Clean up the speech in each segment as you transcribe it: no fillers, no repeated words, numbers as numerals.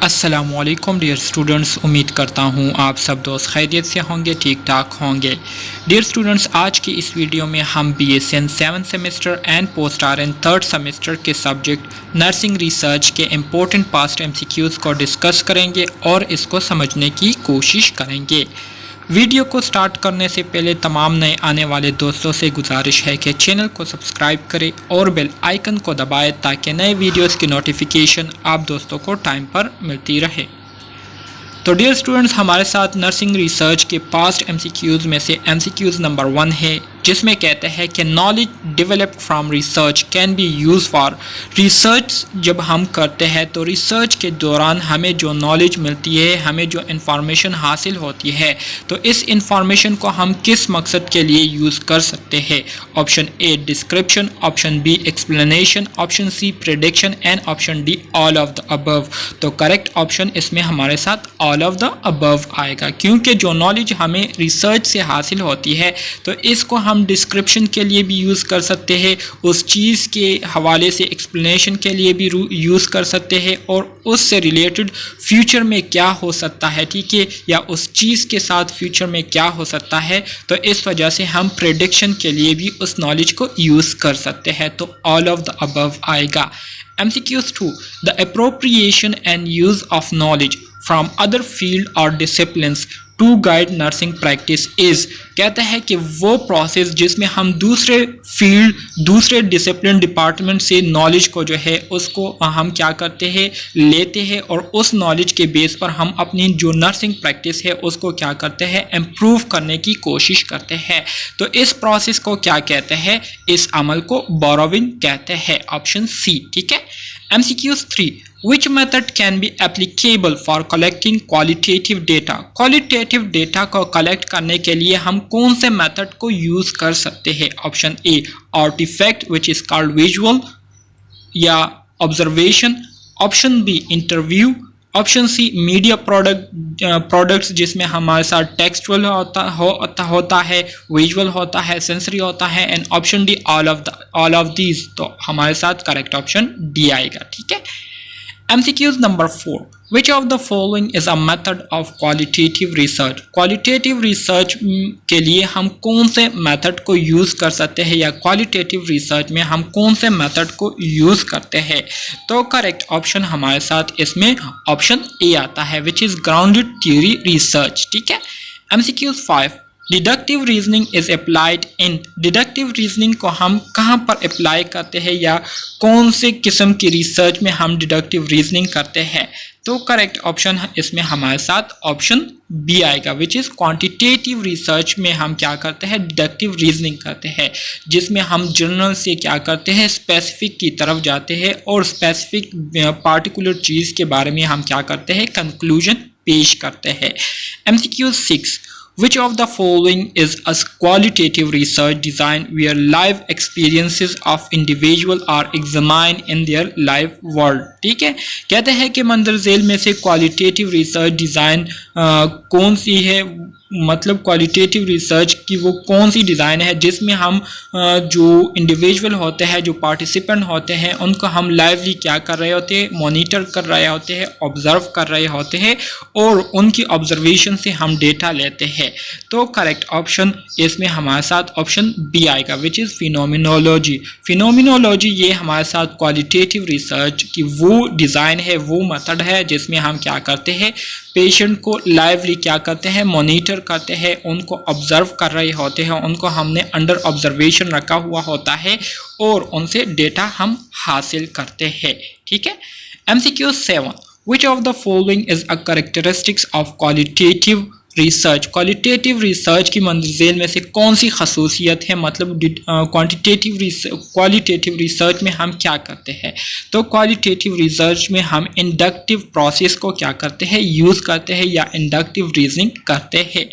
अस्सलामुअलैकुम dear students, उम्मीद करता हूँ आप सब दोस्त खैरियत से होंगे, ठीक ठाक होंगे। डियर स्टूडेंट्स, आज की इस वीडियो में हम BSN 7th semester and post RN 3rd semester के सब्जेक्ट नर्सिंग रिसर्च के इम्पोर्टेंट पास्ट MCQs को डिस्कस करेंगे और इसको समझने की कोशिश करेंगे। वीडियो को स्टार्ट करने से पहले तमाम नए आने वाले दोस्तों से गुजारिश है कि चैनल को सब्सक्राइब करें और बेल आइकन को दबाएं ताकि नए वीडियोस की नोटिफिकेशन आप दोस्तों को टाइम पर मिलती रहे। तो डियर स्टूडेंट्स, हमारे साथ नर्सिंग रिसर्च के पास्ट MCQs में से MCQs नंबर 1 है, जिसमें कहते हैं कि knowledge developed from research can be use for research. जब हम करते हैं तो रिसर्च के दौरान हमें जो नॉलेज मिलती है, हमें जो इंफॉर्मेशन हासिल होती है, तो इस इंफॉर्मेशन को हम किस मकसद के लिए यूज़ कर सकते हैं। Option A description, option B explanation, option C prediction and option D all of the above. तो करेक्ट ऑप्शन इसमें हमारे साथ ऑल ऑफ द अबव आएगा, क्योंकि जो नॉलेज हमें रिसर्च से हासिल होती है तो इसको हम डिस्क्रिप्शन के लिए भी यूज़ कर सकते हैं, उस चीज़ के हवाले से एक्सप्लेनेशन के लिए भी यूज़ कर सकते हैं, और उससे रिलेटेड फ्यूचर में क्या हो सकता है, ठीक है, या उस चीज़ के साथ फ्यूचर में क्या हो सकता है, तो इस वजह से हम प्रेडिक्शन के लिए भी उस नॉलेज को यूज़ कर सकते हैं। तो ऑल ऑफ द अबव आएगा। MCQs 2, the appropriation and use of knowledge from other field और disciplines to guide nursing practice is. कहता है कि वो प्रोसेस जिसमें हम दूसरे फील्ड, दूसरे डिसिप्लिन डिपार्टमेंट से नॉलेज को जो है उसको हम क्या करते हैं, लेते हैं, और उस नॉलेज के बेस पर हम अपनी जो नर्सिंग प्रैक्टिस है उसको क्या करते हैं, इम्प्रूव करने की कोशिश करते हैं। तो इस प्रोसेस को क्या कहते हैं, इस अमल को बोरोविंग कहते हैं। ऑप्शन सी, ठीक है। MCQs 3, which method can be applicable for collecting qualitative data? Qualitative data को कलेक्ट करने के लिए हम कौन से मेथड को यूज़ कर सकते हैं। Option A artifact which is called visual या observation, option B interview, option C media products जिसमें हमारे साथ टेक्सचुअल होता है, विजुअल होता है, सेंसरी होता है, and option D all of these. तो हमारे साथ करेक्ट ऑप्शन डी आएगा, ठीक है। MCQs number 4, which of the following is a method of qualitative research? Qualitative research के लिए हम कौन से मेथड को यूज़ कर सकते हैं, या क्वालिटेटिव रिसर्च में हम कौन से मेथड को यूज़ करते हैं। तो करेक्ट ऑप्शन हमारे साथ इसमें ऑप्शन ए आता है, which is grounded theory research, ठीक है। MCQs 5, deductive reasoning is applied in. Deductive reasoning को हम कहाँ पर अप्लाई करते हैं, या कौन से किस्म की रिसर्च में हम डिडक्टिव रीजनिंग करते हैं। तो करेक्ट ऑप्शन इसमें हमारे साथ ऑप्शन बी आएगा, विच इज़ क्वांटिटेटिव रिसर्च में हम क्या करते हैं, डिडक्टिव रीजनिंग करते हैं, जिसमें हम जनरल से क्या करते हैं, स्पेसिफिक की तरफ जाते हैं, और स्पेसिफिक पार्टिकुलर चीज़ के बारे में हम क्या करते हैं, कंक्लूजन पेश करते हैं। MCQ 6, which of the following is a qualitative research design where live experiences of individual are examined in their live world? ठीक है, कहते हैं कि मंदर झेल में से क्वालिटेटिव रिसर्च डिज़ाइन कौन सी है, मतलब क्वालिटेटिव रिसर्च की वो कौन सी डिज़ाइन है जिसमें हम जो इंडिविजुअल होते हैं, जो पार्टिसिपेंट होते हैं, उनको हम लाइवली क्या कर रहे होते हैं, मॉनिटर कर रहे होते हैं, ऑब्जर्व कर रहे होते हैं, और उनकी ऑब्जर्वेशन से हम डेटा लेते हैं। तो करेक्ट ऑप्शन इसमें हमारे साथ ऑप्शन बी आएगा, विच इज़ फिनोमिनोलॉजी। फिनोमिनोलॉजी ये हमारे साथ क्वालिटेटिव रिसर्च की वो डिज़ाइन है, वो मेथड है जिसमें हम क्या करते हैं, पेशेंट को लाइवली क्या करते हैं, मॉनिटर करते हैं, उनको ऑब्जर्व कर रहे होते हैं, उनको हमने अंडर ऑब्जर्वेशन रखा हुआ होता है, और उनसे डेटा हम हासिल करते हैं, ठीक है। MCQ 7, which of the following is a characteristics of qualitative research. Qualitative research की मंजिल में से कौन सी खसूसियत है, मतलब क्वालिटेटिव रिसर्च में हम क्या करते हैं। तो क्वालिटेटिव रिसर्च में हम इंडक्टिव प्रोसेस को क्या करते हैं, यूज़ करते हैं, या इंडक्टिव रीजनिंग करते हैं।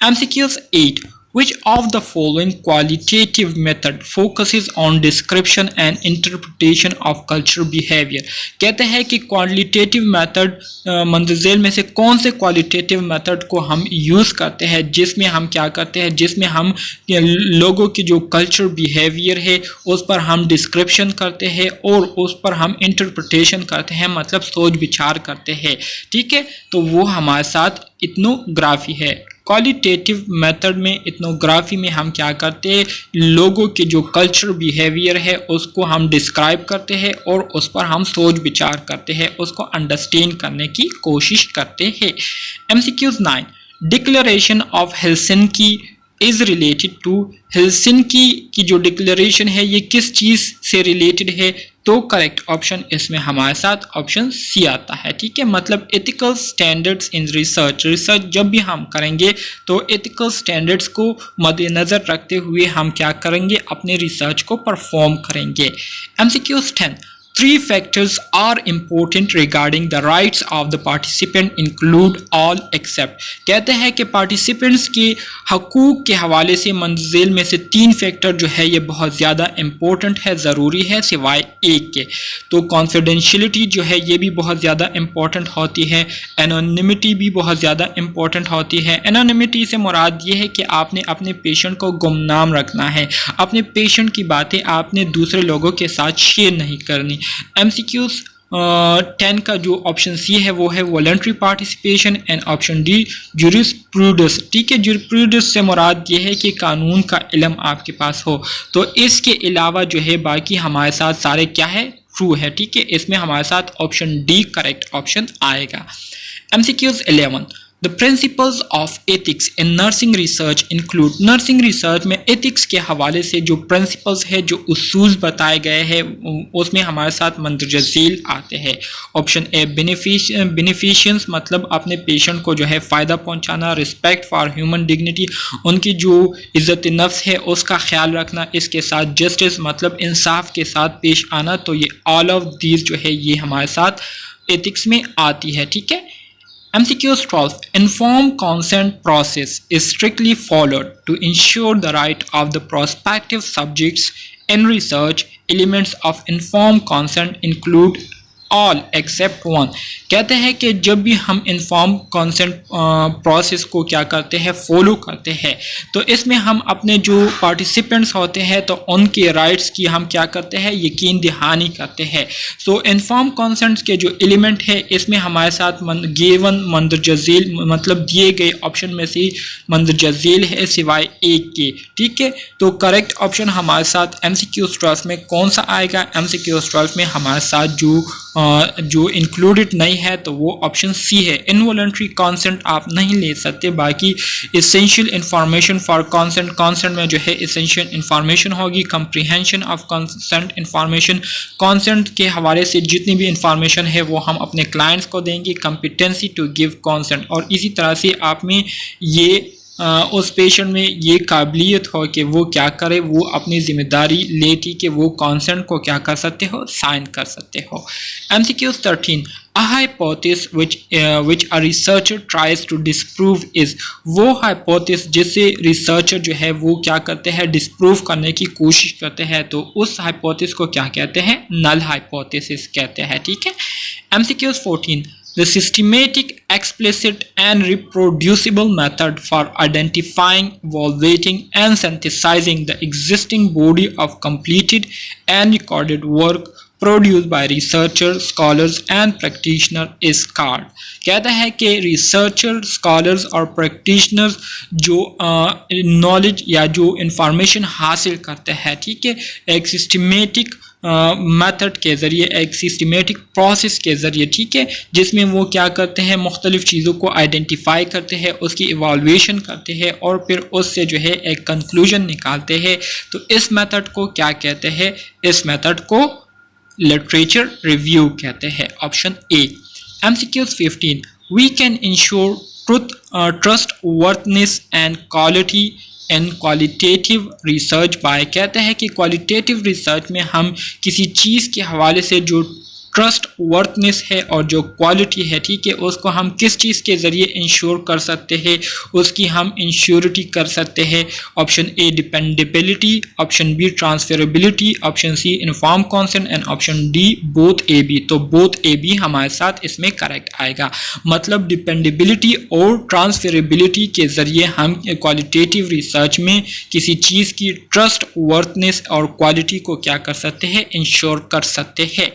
MCQs 8, Which of the following qualitative method focuses on description and interpretation of cultural behavior? कहते हैं कि qualitative method मंदरज़ेल में से कौन से qualitative method को हम यूज़ करते हैं, जिसमें हम क्या करते हैं, जिसमें हम लोगों की जो cultural behavior है उस पर हम description करते हैं और उस पर हम interpretation करते हैं, मतलब सोच विचार करते हैं। ठीक है, तो वो हमारे साथ इथनोग्राफी है। क्वालिटेटिव मेथड में, इथनोग्राफी में हम क्या करते हैं, लोगों के जो कल्चर बिहेवियर है उसको हम डिस्क्राइब करते हैं और उस पर हम सोच विचार करते हैं, उसको अंडरस्टैंड करने की कोशिश करते हैं। MCQs 9 declaration of Helsinki is related to, Helsinki की जो डिक्लेरेशन है ये किस चीज़ से रिलेटेड है, तो करेक्ट ऑप्शन इसमें हमारे साथ ऑप्शन सी आता है। ठीक है, मतलब ethical standards in research, research जब भी हम करेंगे तो एथिकल स्टैंडर्ड्स को मद्देनज़र रखते हुए हम क्या करेंगे, अपने रिसर्च को परफॉर्म करेंगे। MCQs 10 Three factors are important regarding the rights of the participant include all except, कहते हैं कि पार्टिसिपेंट्स के हकूक़ के हवाले से मंजिल में से 3 फैक्टर जो है ये बहुत ज़्यादा इम्पोर्टेंट है, ज़रूरी है, सिवाय एक के। तो कॉन्फिडेंशियलिटी जो है ये भी बहुत ज़्यादा इम्पोर्टेंट होती है, एनोनिमिटी भी बहुत ज़्यादा इम्पोर्टेंट होती है। एनोनिमिटी से मुराद ये है कि आपने अपने पेशेंट को गुमनाम रखना है, अपने पेशेंट की बातें आपने दूसरे लोगों के साथ शेयर नहीं करनी। MCQs 10 का जो ऑप्शन सी है वो है voluntary participation and option D jurisprudence. ठीक है, ज्यूरिस्प्रूडेंस से मुराद ये है कि कानून का इल्म आपके पास हो। तो इसके अलावा जो है बाकी हमारे साथ सारे क्या है, ट्रू है। ठीक है, इसमें हमारे साथ ऑप्शन डी करेक्ट ऑप्शन आएगा। MCQs 11 The principles of ethics in nursing research include, nursing research में एथिक्स के हवाले से जो प्रिंसिपल्स है, जो उसूल बताए गए हैं उसमें हमारे साथ मंदरजा झेल आते हैं। ऑप्शन ए बेनिफिशियंस, मतलब अपने पेशेंट को जो है फ़ायदा पहुंचाना, रिस्पेक्ट फॉर ह्यूमन डिग्निटी, उनकी जो इज़्ज़त नफ्स है उसका ख्याल रखना, इसके साथ जस्टिस मतलब इंसाफ के साथ पेश आना। तो ये ऑल ऑफ दीज जो है ये हमारे साथ एथिक्स में आती है। ठीक है, MCQs 12 Informed consent process is strictly followed to ensure the right of the prospective subjects in research. Elements of informed consent include all except one, कहते हैं कि जब भी हम इन्फॉर्म कंसेंट प्रोसेस को क्या करते हैं, फॉलो करते हैं, तो इसमें हम अपने जो पार्टिसिपेंट्स होते हैं तो उनके राइट्स की हम क्या करते हैं, यकीन दहानी करते हैं। सो इन्फॉर्म कंसेंट के जो एलिमेंट है इसमें हमारे साथ गिवन मंदरजा झेल, मतलब दिए गए ऑप्शन में से मंदरजा झेल है सिवाय एक के। ठीक है, तो करेक्ट ऑप्शन हमारे साथ MCQs 12 में कौन सा आएगा, MCQs 12 में हमारे साथ जो इंक्लूडेड नहीं है तो वो ऑप्शन सी है। इनवॉलंटरी कंसेंट आप नहीं ले सकते, बाकी essential information for consent, consent में जो है एसेंशियल इंफॉर्मेशन होगी। Comprehension of consent information, consent के हवाले से जितनी भी इंफॉर्मेशन है वो हम अपने क्लाइंट्स को देंगे। कंपिटेंसी टू गिव कंसेंट, और इसी तरह से आप में ये उस पेशेंट में ये काबिलियत हो कि वो क्या करे, वो अपनी जिम्मेदारी लेती कि वो कंसेंट को क्या कर सकते हो, साइन कर सकते हो। MCQs 13 A hypothesis which a researcher tries to disprove is, वो hypothesis जिसे रिसर्चर जो है वो क्या करते हैं, डिस्प्रूव करने की कोशिश करते हैं, तो उस hypothesis को क्या कहते हैं, नल hypothesis कहते हैं। ठीक है, MCQs 14 The systematic, explicit and reproducible method for identifying, evaluating and synthesizing the existing body of completed and recorded work produced by researchers, scholars and practitioners is called, कहता है कि रिसर्चर, स्कॉलर्स और practitioners जो knowledge या जो information हासिल करते हैं, ठीक है, एक सिस्टमेटिक मेथड के ज़रिए, एक सिस्टमेटिक प्रोसेस के ज़रिए, ठीक है, जिसमें वो क्या करते हैं, मुख्तलिफ़ चीज़ों को आइडेंटिफाई करते हैं, उसकी इवाल्यूएशन करते हैं और फिर उससे जो है एक कंक्लूजन निकालते हैं। तो इस मेथड को क्या कहते हैं, इस मेथड को लिटरेचर रिव्यू कहते हैं। Option A. MCQs 15 We can ensure truth, trustworthiness and quality and qualitative research by, कहते हैं कि क्वालिटेटिव रिसर्च में हम किसी चीज़ के हवाले से जो ट्रस्ट वर्थनेस है और जो क्वालिटी है, ठीक है, उसको हम किस चीज़ के ज़रिए इंश्योर कर सकते हैं, उसकी हम इंश्योरिटी कर सकते हैं। Option A dependability, option B transferability, option C inform consent and option D both A B. तो बोथ ए बी हमारे साथ इसमें करेक्ट आएगा। मतलब डिपेंडेबिलिटी और ट्रांसफरेबिलिटी के ज़रिए हम क्वालिटेटिव रिसर्च में किसी चीज़ की ट्रस्ट वर्थनेस और क्वालिटी को क्या कर सकते हैं, इंश्योर कर सकते हैं।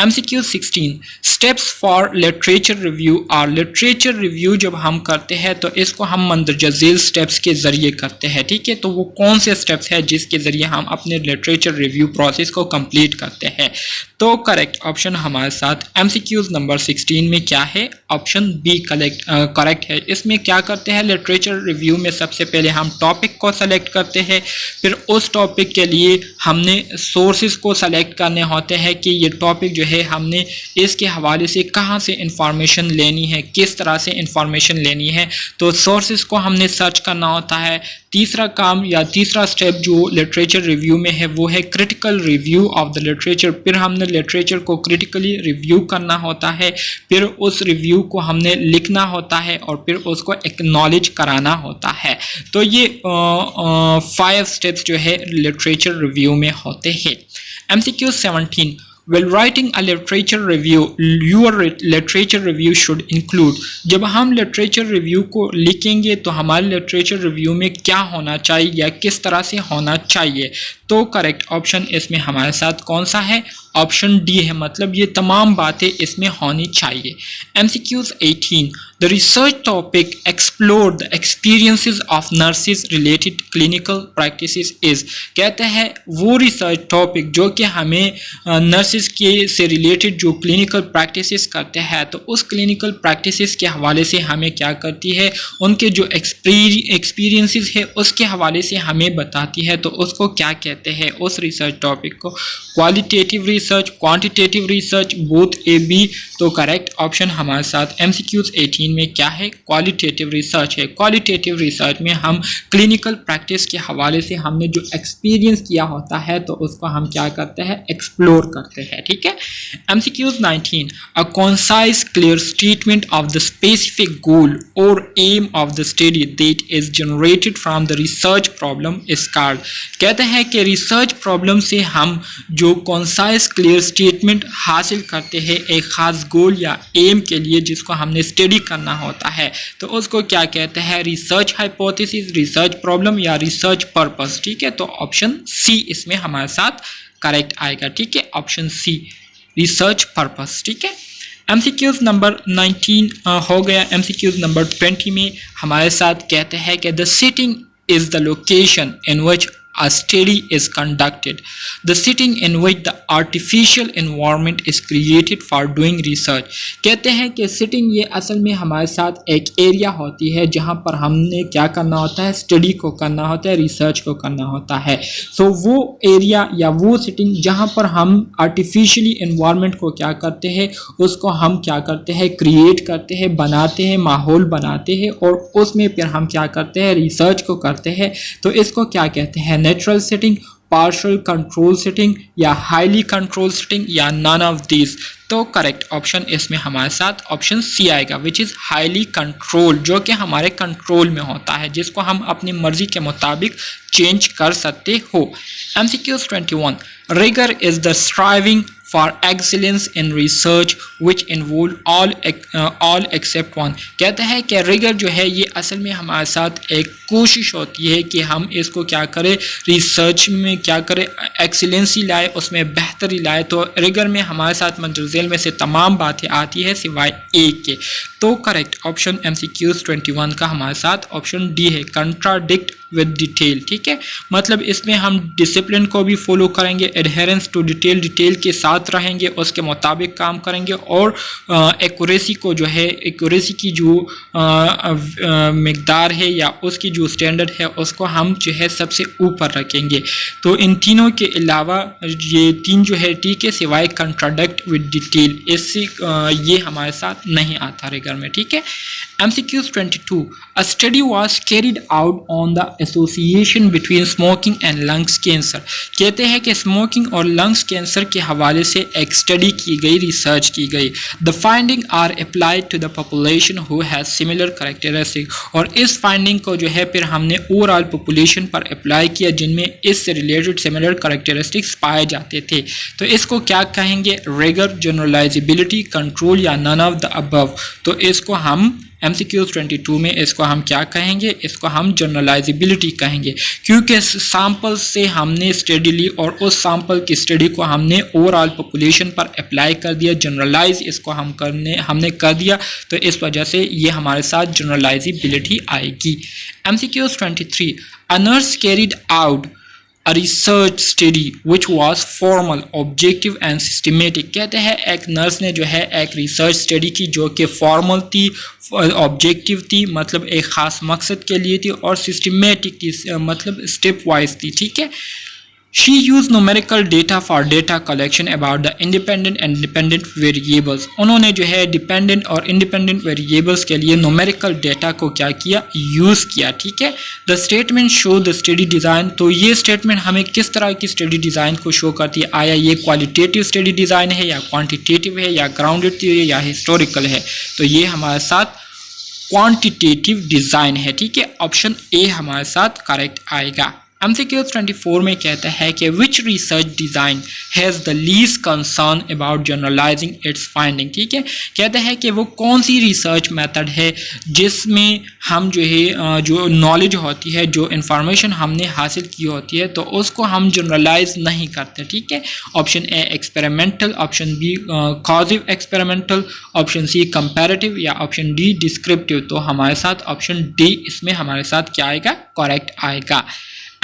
MCQ 16 steps for literature review. और लिटरेचर रिव्यू जब हम करते हैं तो इसको हम मंदरजा झेल स्टेप्स के ज़रिए करते हैं, ठीक है। तो वो कौन से स्टेप्स हैं जिसके ज़रिए हम अपने लिटरेचर रिव्यू प्रोसेस को कंप्लीट करते हैं। तो करेक्ट ऑप्शन हमारे साथ MCQ नंबर 16 में क्या है, ऑप्शन बी करेक्ट है। इसमें क्या करते हैं, लिटरेचर रिव्यू में सबसे पहले हम टॉपिक को सेलेक्ट करते हैं, फिर उस टॉपिक के लिए हमने सोर्सेज को सेलेक्ट करने होते हैं कि ये टॉपिक जो है हमने इसके हवाले से कहाँ से इंफॉर्मेशन लेनी है, किस तरह से इंफॉर्मेशन लेनी है। तो सोर्सेज को हमने सर्च करना होता है। तीसरा काम या तीसरा स्टेप जो लिटरेचर रिव्यू में है वो है critical review of the literature. फिर हमने लिटरेचर को क्रिटिकली रिव्यू करना होता है, फिर उस रिव्यू को हमने लिखना होता है और फिर उसको एक्नॉलेज कराना होता है। तो ये 5 स्टेप्स जो है लिटरेचर रिव्यू में होते हैं। MCQ 17 While writing a literature review, your literature review should include। जब हम लिटरेचर रिव्यू को लिखेंगे तो हमारे लिटरेचर रिव्यू में क्या होना चाहिए या किस तरह से होना चाहिए। तो करेक्ट ऑप्शन इसमें हमारे साथ कौन सा है, ऑप्शन डी है। मतलब ये तमाम बातें इसमें होनी चाहिए। MCQs 18 The research topic explore the experiences of nurses related clinical practices is। कहते हैं वो रिसर्च टॉपिक जो कि हमें नर्सेज के से रिलेटेड जो क्लिनिकल प्रैक्टिसेस करते हैं, तो उस क्लिनिकल प्रैक्टिसेस के हवाले से हमें क्या करती है, उनके जो एक्सपीरियंसेस है उसके हवाले से हमें बताती है। तो उसको क्या कहते हैं, उस रिसर्च टॉपिक को qualitative research, quantitative research, both A B. तो करेक्ट ऑप्शन हमारे साथ MCQs 18 में क्या है, क्वालिटेटिव रिसर्च है। क्वालिटेटिव रिसर्च में हम क्लिनिकल प्रैक्टिस के हवाले से हमने जो एक्सपीरियंस किया होता है तो उसको हम क्या करते हैं, एक्सप्लोर करते हैं, ठीक है। MCQs 19 A concise clear statement of the specific goal or aim of the study that is generated from the research problem is called। कहते हैं कि रिसर्च प्रॉब्लम से हम जो कॉन्साइज क्लियर स्टेटमेंट हासिल करते हैं एक ख़ास गोल या एम के लिए जिसको हमने स्टडी करना होता है, तो उसको क्या कहते हैं, रिसर्च हाइपोथेसिस, रिसर्च प्रॉब्लम या रिसर्च पर्पस, ठीक है। तो ऑप्शन सी इसमें हमारे साथ करेक्ट आएगा, ठीक है, ऑप्शन सी रिसर्च पर्पस, ठीक है। MCQs नंबर 19 हो गया। MCQs नंबर 20 में हमारे साथ कहते हैं कि the sitting is the location in which a study is conducted, the setting in which the artificial environment is created for doing research। कहते हैं कि सिटिंग ये असल में हमारे साथ एक एरिया होती है जहाँ पर हमने क्या करना होता है, स्टडी को करना होता है, रिसर्च को करना होता है। सो वो एरिया या वो सिटिंग जहाँ पर हम आर्टिफिशियली एनवायरनमेंट को क्या करते हैं, उसको हम क्या करते हैं, क्रिएट करते हैं, बनाते हैं, माहौल बनाते हैं और उसमें फिर हम क्या करते हैं, रिसर्च को करते हैं। तो इसको क्या कहते हैं, natural setting, partial control setting या हाईली कंट्रोल सेटिंग या नन ऑफ दीज। तो करेक्ट ऑप्शन इसमें हमारे साथ ऑप्शन सी आएगा, विच इज़ हाईली कंट्रोल, जो कि हमारे कंट्रोल में होता है, जिसको हम अपनी मर्जी के मुताबिक चेंज कर सकते हो। MCQs 21 Rigor is the striving for excellence in research which involve all except one। कहते हैं कि रिगर जो है ये असल में हमारे साथ एक कोशिश होती है कि हम इसको क्या करें, रिसर्च में क्या करें, एक्सीलेंसी लाए, उसमें बेहतरी लाए। तो रिगर में हमारे साथ मंदरज़ेल में से तमाम बातें आती है सिवाय एक के। तो करेक्ट ऑप्शन MCQs 21 का हमारे साथ ऑप्शन डी है, कंट्राडिक्ट विद डिटेल, ठीक है। मतलब इसमें हम डिसिप्लिन को भी फॉलो करेंगे, एडहेरेंस टू डिटेल के साथ रहेंगे, उसके मुताबिक काम करेंगे और एक्यूरेसी को जो है, एक्यूरेसी की जो मिकदार है या उसकी जो स्टैंडर्ड है उसको हम जो है सबसे ऊपर रखेंगे। तो इन तीनों के अलावा ये तीन जो है ठीक है, सिवाय कंट्राडिक्ट विद डिटेल, इससे ये हमारे साथ नहीं आता रिगर में, ठीक है। MCQs 22 A study was carried out on the association between smoking and lungs cancer. कहते हैं कि स्मोकिंग और लंग्स कैंसर के हवाले से एक स्टडी की गई, रिसर्च की गई। The finding are applied to the population who has similar characteristic, और इस फाइंडिंग को जो है फिर हमने ओवरऑल पॉपुलेशन पर अप्लाई किया जिनमें इससे रिलेटेड सिमिलर कैरेक्टरिस्टिक्स पाए जाते थे। तो इसको क्या कहेंगे? रिगर, जनरलाइजेबिलिटी, कंट्रोल या नन ऑफ द अबव। तो इसको हम MCQs 22 में इसको हम क्या कहेंगे? इसको हम जनरलाइजेबिलिटी कहेंगे, क्योंकि सैंपल से हमने स्टडी ली और उस सैंपल की स्टडी को हमने ओवरऑल पॉपुलेशन पर अप्लाई कर दिया, जनरलाइज इसको हमने कर दिया, तो इस वजह से ये हमारे साथ जनरलाइजेबिलिटी आएगी। MCQs 23, a nurse carried out a research study which was formal, objective and systematic। कहते हैं एक नर्स ने जो है एक रिसर्च स्टडी की जो कि फॉर्मल थी, ऑब्जेक्टिव थी, मतलब एक ख़ास मकसद के लिए थी, और सिस्टमेटिक थी, मतलब स्टेप वाइज थी। ठीक है। She used numerical data for data collection about the independent and dependent variables। उन्होंने जो है डिपेंडेंट और इंडिपेंडेंट वेरिएबल्स के लिए numerical data को क्या किया? यूज़ किया। ठीक है। The statement show the study design। तो ये स्टेटमेंट हमें किस तरह की स्टडी डिज़ाइन को शो करती है? आया ये क्वालिटेटिव स्टडी डिज़ाइन है या क्वांटिटेटिव है या ग्राउंडेड थ्योरी या हिस्टोरिकल है? तो ये हमारे साथ क्वांटिटेटिव डिज़ाइन है। ठीक है। ऑप्शन ए हमारे साथ करेक्ट आएगा। MCQ 24 में कहता है कि which research design has the least concern about generalising its finding. ठीक है। कहता है कि वो कौन सी रिसर्च मेथड है जिसमें हम जो है जो नॉलेज होती है, जो इंफॉर्मेशन हमने हासिल की होती है, तो उसको हम जनरलाइज नहीं करते। ठीक है। Option A experimental, option B causal experimental, option C comparative या ऑप्शन डी डिस्क्रिप्टिव। तो हमारे साथ ऑप्शन डी इसमें हमारे साथ क्या आएगा? करेक्ट आएगा।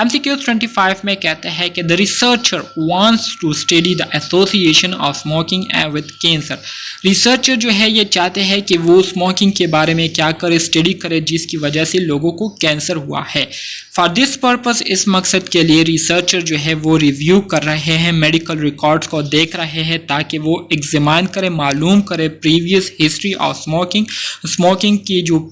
MCQ 25 में कहता है कि the researcher wants to study the association of smoking with cancer. Researcher जो है ये चाहते हैं कि वो स्मोकिंग के बारे में क्या करे? स्टडी करे, जिसकी वजह से लोगों को कैंसर हुआ है। फॉर दिस पर्पस, इस मकसद के लिए रिसर्चर जो है वो रिव्यू कर रहे हैं, मेडिकल रिकॉर्ड्स को देख रहे हैं, ताकि वो एग्जामिन करे, मालूम करे प्रीवियस हिस्ट्री ऑफ स्मोकिंग की जो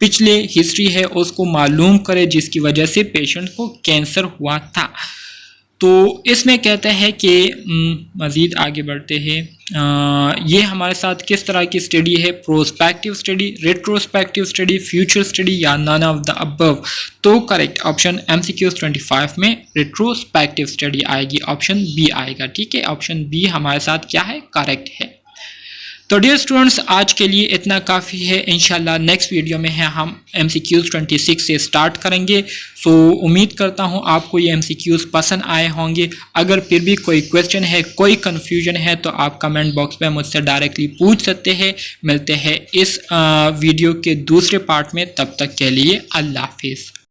पिछले हिस्ट्री है उसको मालूम करे, जिसकी वजह से पेशेंट को कैंसर हुआ था। तो इसमें कहते हैं कि मज़ीद आगे बढ़ते हैं, ये हमारे साथ किस तरह की स्टडी है? Prospective study, retrospective study, future study या नन ऑफ द अबव। तो करेक्ट ऑप्शन MCQ 25 में रेट्रोस्पेक्टिव स्टडी आएगी, ऑप्शन बी आएगा। ठीक है। ऑप्शन बी हमारे साथ क्या है? करेक्ट है। तो डियर स्टूडेंट्स, आज के लिए इतना काफ़ी है। इंशाल्लाह नेक्स्ट वीडियो में है हम MCQs 26 से स्टार्ट करेंगे। सो उम्मीद करता हूँ आपको ये MCQs पसंद आए होंगे। अगर फिर भी कोई क्वेश्चन है, कोई कन्फ्यूजन है, तो आप कमेंट बॉक्स में मुझसे डायरेक्टली पूछ सकते हैं। मिलते हैं इस वीडियो के दूसरे पार्ट में, तब तक के लिए अल्लाह हाफिज़।